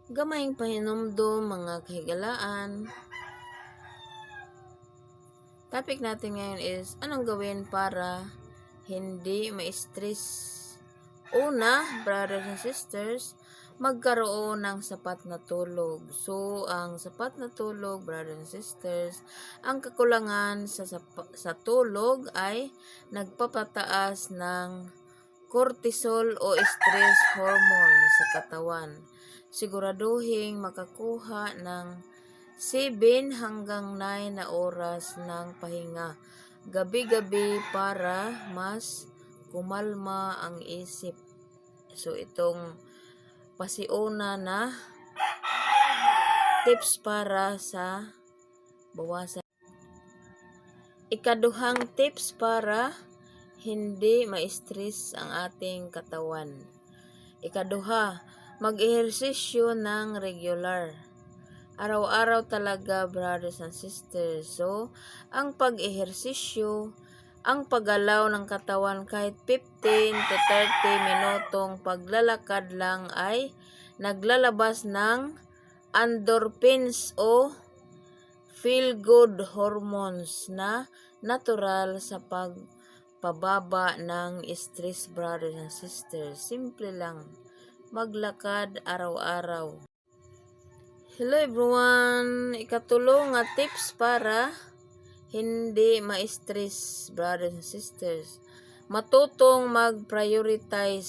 Gamayng pahinumdum, mga kahigalaan. Topic natin ngayon is, anong gawin para hindi ma-stress? Una, brothers and sisters, magkaroon ng sapat na tulog. So, ang sapat na tulog, brothers and sisters, ang kakulangan sa tulog ay nagpapataas ng cortisol o stress hormone sa katawan. Siguraduhin makakuha ng 7 hanggang 9 na oras ng pahinga gabi-gabi para mas kumalma ang isip. So, itong pasiuna na tips para sa bawasan. Ikaduhang tips para hindi ma-stress ang ating katawan. Ikaduha, mag-ehersisyo ng regular. Araw-araw talaga, brothers and sisters. So, ang pag-ehersisyo, ang paggalaw ng katawan kahit 15 to 30 minutong paglalakad lang ay naglalabas ng endorphins o feel-good hormones na natural sa pagpababa ng stress, brothers and sisters. Simple lang, maglakad araw-araw. Hello everyone! Ikatulo nga tips para hindi ma-stress, brothers and sisters. Matutong mag-prioritize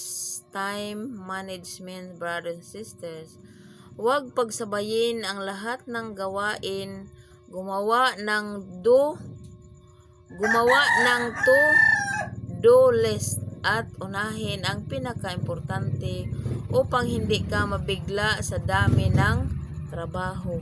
time management, brothers and sisters. Huwag pagsabayin ang lahat ng gawain. Gumawa ng to-do list at unahin ang pinaka-importante upang hindi ka mabigla sa dami ng trabaho.